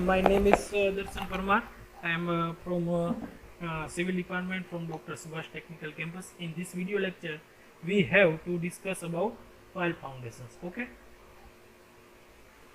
My name is Darshan Parmar. I am from Civil Department from Dr. Subhash Technical Campus. In this video lecture, we have to discuss about pile foundations. Okay.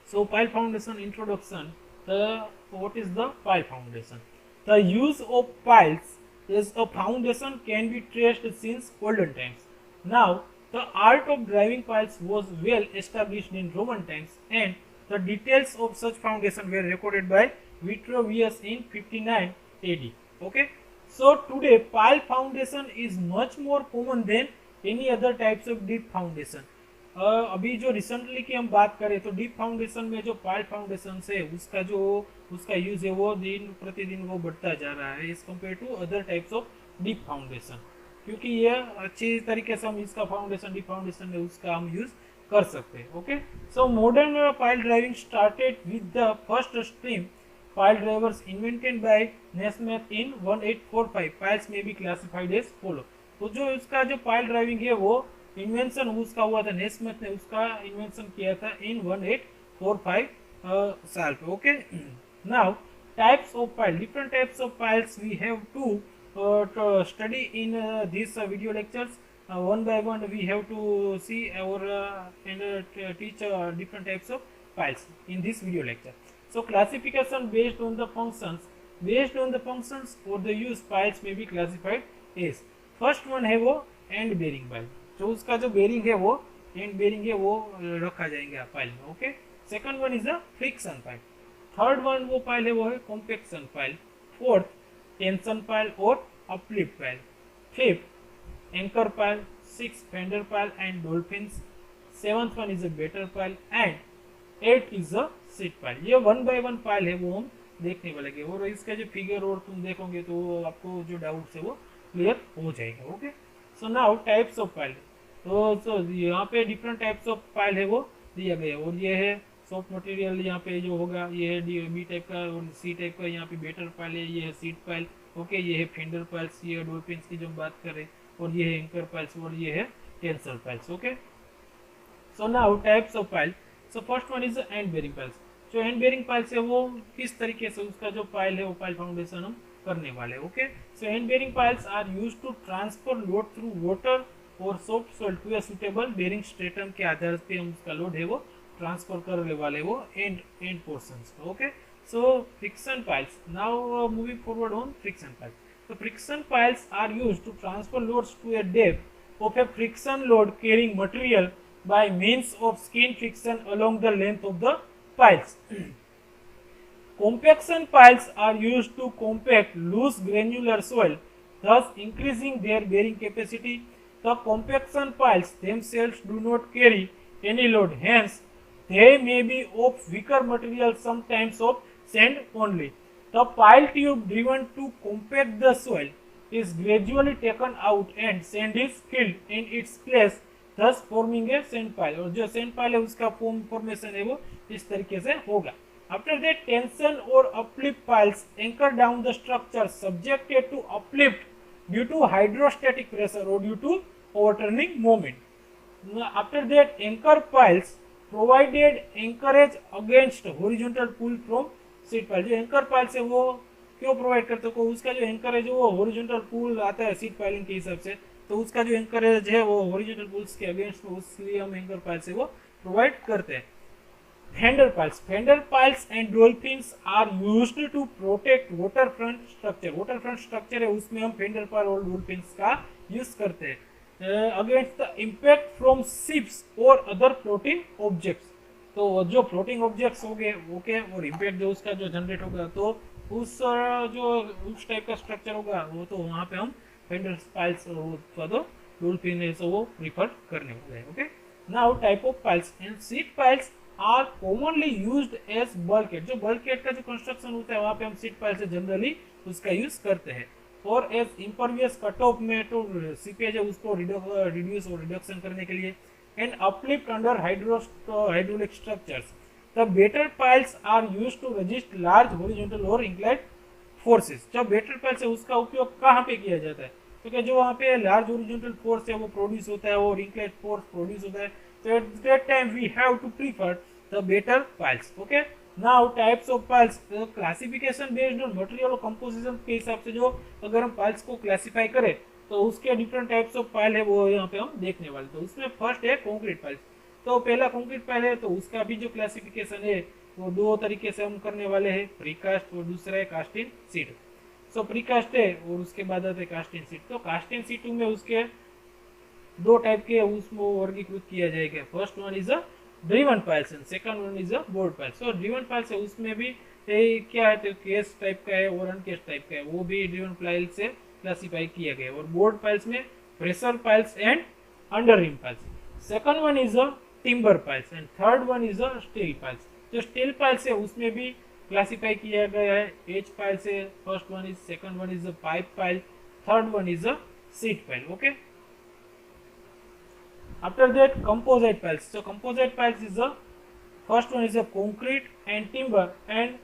So pile foundation introduction. What is the pile foundation? The use of piles as a foundation can be traced since olden times. Now, the art of driving piles was well established in Roman times, and the details of such foundation were recorded by Vitruvius in 59 AD. Okay, so today pile foundation is much more common than any other types of deep foundation. अभी जो recently की हम बात करें तो deep foundation में जो pile foundation है उसका यूज है वो दिन प्रतिदिन वो बढ़ता जा रहा है as compare to other types of deep foundation, क्योंकि ये अच्छी तरीके से हम इसका फाउंडेशन डीप फाउंडेशन में उसका हम यूज कर सकते हैं. Okay, so modern pile driving started with the first stream pile drivers invented by Naismith in 1845. Piles में बी क्लासिफाइड एज फॉलो. तो जो उसका जो पाइल ड्राइविंग है वो इन्वेंशन उसका हुआ था, नेस्मिथ ने उसका इन्वेंशन किया था इन 1845 साल पे. Okay, now types of pile, different types of piles we have to study in this video lectures. One by one we have to see and teach different types of piles in this video lecture. So classification based on the functions or the use piles may be classified as. First one है वो end bearing pile, जो उसका जो bearing है वो end bearing है वो रखा जाएंगे pile में. Okay, second one is a friction pile. third one वो pile है वो है compaction pile. fourth tension pile और uplift pile. fifth anchor pile. sixth fender pile and dolphins. seventh one is a batter pile and eighth is a seat pile. ये one by one pile है वो हम देखने वाले हैं और इसका जो फिगर और तुम देखोगे तो आपको जो डाउट है वो क्लियर हो जाएगा. Okay, so now types of pile. तो यहाँ पे डिफरेंट टाइप्स ऑफ पाइल है वो दिया गया और ये है सॉफ्ट मटेरियल यहाँ पे जो होगा ये है बी टाइप का और सी टाइप का. यहाँ पे बेटर पाइल है, ये है सीट पाइल. ओके, ये है फेंडर पाइल्स, ये है डॉल्फिन्स की जो बात करें और ये है एंकर पाइल्स और ये है tension piles. Okay, so now types of pile. So first one is end bearing piles. जो एंड बेरिंग पाइल्स है वो किस तरीके से उसका जो पाइल है वो पाइल फाउंडेशन हम करने वाले. Okay, so end bearing piles are used to transfer load through water or soft soil to a suitable bearing stratum के आधार पे हम उसका लोड है वो ट्रांसफर करने वाले वो and portions. Okay, so friction piles. Now moving forward on friction piles. So friction piles are used to transfer loads to a depth of a friction load carrying material by means of skin friction along the length of the piles. Compaction piles are used to compact loose granular soil, thus increasing their bearing capacity. The compaction piles themselves do not carry any load, hence they may be of weaker material, sometimes of sand only. The pile tube driven to compact the soil is gradually taken out and sand is filled in its place, thus forming a sand pile. और जो sand pile है उसका formation है वो इस तरीके से होगा. After that, tension or uplift piles anchor down the structure subjected to uplift due to hydrostatic pressure or due to overturning moment. After that, anchor piles provided anchorage against horizontal pull from seat pile. जो anchor pile से वो क्यों provide करते हो, उसका जो anchor है जो वो हॉरिजॉन्टल पुल आता है सीट पाइलिंग के हिसाब से, तो उसका जो एंकरेज है वो हॉरिजॉन्टल पुल्स के अगेंस्ट में, उसलिए हम एंकर पाइल से वो प्रोवाइड करते हैं. Fender piles and dolphins are used to protect waterfront structure. Waterfront structure है उसमें हम फेंडर पाइल और डॉल्फिन्स का यूज करते हैं against the impact from ships और अदर फ्लोटिंग ऑब्जेक्ट्स. तो जो फ्लोटिंग ऑब्जेक्ट्स हो गए ओके और इम्पैक्ट जो उसका जो जनरेट होगा तो उस टाइप का स्ट्रक्चर होगा वो तो वहाँ पे हम फेंडर पाइल्स अथवा तो डॉल्फिन है वो प्रीफर करने वाले हैं. Okay, now type of piles and sheet piles are commonly used as bulkhead. जो बल्कहेड का जो कंस्ट्रक्शन होता है वहाँ पे हम सीट पाइल से जनरली उसका यूज करते हैं. और एज इम्परवियस कट ऑफ में तो सीपेज है उसको रिड्यूस और रिडक्शन करने के लिए and uplift under hydraulic structures. The better piles are used to resist large horizontal or inclined forces. जब better piles है उसका उपयोग कहाँ पे किया जाता है, क्योंकि जो वहाँ पे large horizontal force है वो प्रोड्यूस होता है और inclined force प्रोड्यूस होता है, तो at that time we have to prefer the better piles. Okay, now types of piles, classification based on material और कंपोजिशन के हिसाब से जो अगर हम पाइल्स को क्लासिफाई करें तो उसके डिफरेंट टाइप्स ऑफ पाइल है वो यहाँ पे हम देखने वाले। तो उसमें फर्स्ट है कंक्रीट पाइल्स। तो पहला कंक्रीट पाइल है, तो उसका भी जो क्लासिफिकेशन है वो दो तरीके से हम करने वाले हैं, प्रीकास्ट और दूसरा है कास्ट इन सीट। सो प्रीकास्ट है और उसके बाद आता है कास्ट इन सीट। तो कास्ट इन सीट में उसके दो टाइप के उसमें वर्गीकृत किया जाएगा। First one is a driven piles and second one is a board piles. So driven piles है उसमें भी क्या है, तो केस टाइप का है और अनकेस टाइप का है, वो भी ड्रिवन पाइल्स से क्लासिफाई किया गया है। और बोर्ड पाइल्स में pressure piles and under ream piles. Second one is a timber piles and third one is a steel piles. जो स्टील पाइल्स है उसमें भी क्लासिफाई किया गया है। एच पाइल्स है, first one is, second one is a pipe pile, third one is a sheet pile. Okay, after that composite piles. So composite piles is the first one is a concrete and timber and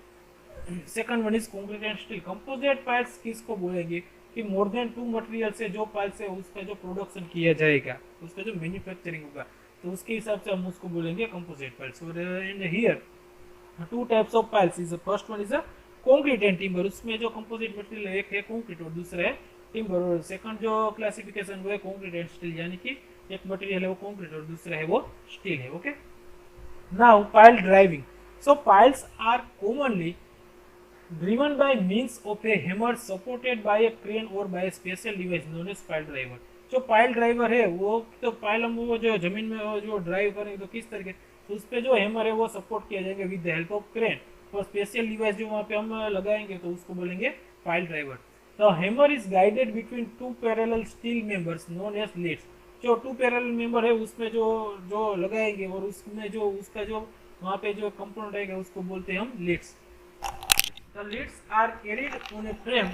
second one is concrete and steel. composite piles किसको बोलेंगे कि more than to material से जो piles है उसका जो production किया जाएगा, उसका जो मैन्युफैक्चरिंग होगा, तो उसके हिसाब से हम उसको बोलेंगे composite piles. So and here two types of piles is the first one is a concrete and timber. उसमें जो composite मटेरियल एक है concrete और दूसरा है timber। और सेकंड जो क्लासिफिकेशन वो है concrete and steel, यानी कि एक मटेरियल है वो कंक्रीट और दूसरा है वो स्टील है। Okay, now pile driving. So piles are commonly driven by means of a hammer supported by a crane or by a special device known as pile driver. जो पाइल ड्राइवर है वो तो pile हम वो जो जमीन में वो जो ड्राइव करेंगे तो किस तरीके, तो उस पर जो हैमर है वो सपोर्ट किया जाएगा with the help of crane, और स्पेशल डिवाइस जो वहाँ पे हम लगाएंगे तो उसको बोलेंगे pile driver. The hammer is guided between two parallel steel members known as leads. जो टू पैरेलल मेंबर है उसमें जो जो लगाएंगे और उसमें जो उसका जो वहाँ पे जो कंपोनेंट आएगा उसको बोलते हैं हम leads. The leads are carried on a frame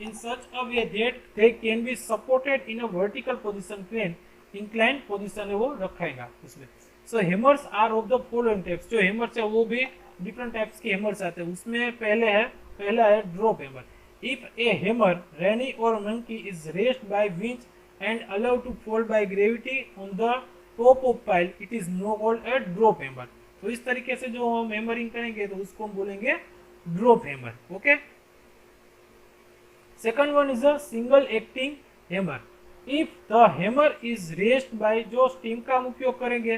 in such a way that they can be supported in a vertical position. Crane incline position है वो रखेगा उसमें। So hammers are of the following types. जो hammers है वो भी different types के hammers आते हैं। उसमें पहला है drop hammer. If a hammer ram or monkey is raised by winch and allowed to fall by gravity on the top of pile, it is now called a drop hammer. तो इस तरीके से जो हम हैमरिंग करेंगे तो उसको हम बोलेंगे drop hammer. Okay, second one is a single acting hammer. If the hammer is raised by, जो स्टीम का हम उपयोग करेंगे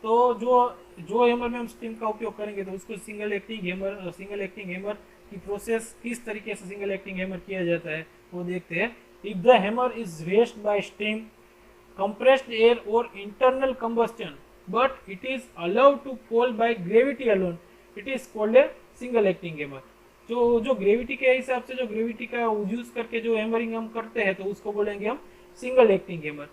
तो जो हैमर में हम स्टीम का उपयोग करेंगे तो उसको सिंगल एक्टिंग हैमर की प्रोसेस किस तरीके से सिंगल एक्टिंग हैमर किया जाता है वो देखते हैं। If the hammer is raised by steam, compressed air or internal combustion, but it is allowed to fall by gravity alone, it is called a single acting hammer. जो gravity के हिसाब से जो ग्रेविटी का यूज करके जो hammering हम करते हैं तो उसको बोलेंगे हम single acting hammer.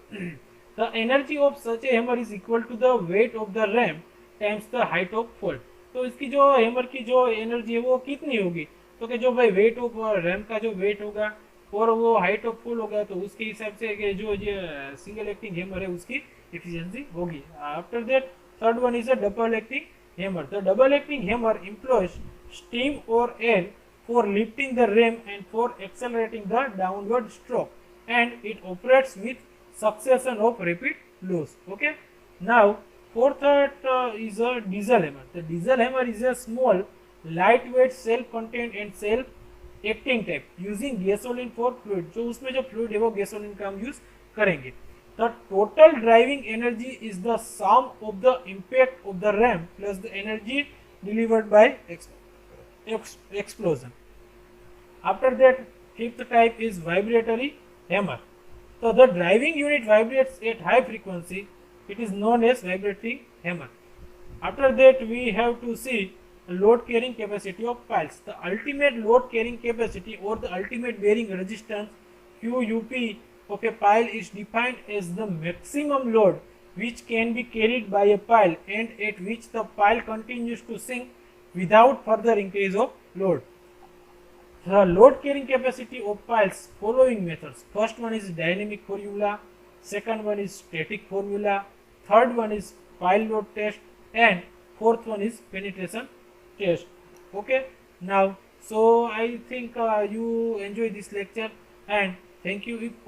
The energy of such a hammer is equal to the weight of the ram times the height of fall. तो इसकी जो हैमर की जो एनर्जी है वो कितनी होगी, तो कि जो भाई वेट ऑफ रैम का जो वेट होगा और वो हाइट ऑफ फुल होगा तो उसके हिसाब से जो सिंगल एक्टिंग हैमर है उसकी एफिशिएंसी होगी। After that third one is a double acting hammer. The double acting hammer employs steam or air for lifting the ram and for accelerating the downward stroke and it operates with succession of rapid blows. Okay, now fourth is a diesel hammer. The diesel hammer is a small lightweight self-contained and self acting type using gasoline for fluid. जो उसमें जो fluid है वो gasoline का हम use करेंगे। The total driving energy is the sum of the impact of the ram plus the energy delivered by explosion. After that fifth type is vibratory hammer. So the driving unit vibrates at high frequency. It is known as vibratory hammer. After that we have to see load carrying capacity of piles. The ultimate load carrying capacity or the ultimate bearing resistance QUP of a pile is defined as the maximum load which can be carried by a pile and at which the pile continues to sink without further increase of load. The load carrying capacity of piles following methods. First one is dynamic formula, second one is static formula, third one is pile load test, and fourth one is penetration test. Okay, now so I think you enjoy this lecture and thank you. If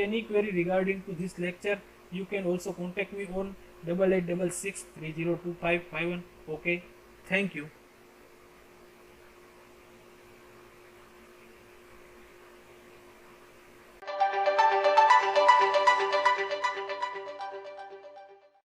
any query regarding to this lecture, you can also contact me on 8866 302551. Okay, thank you.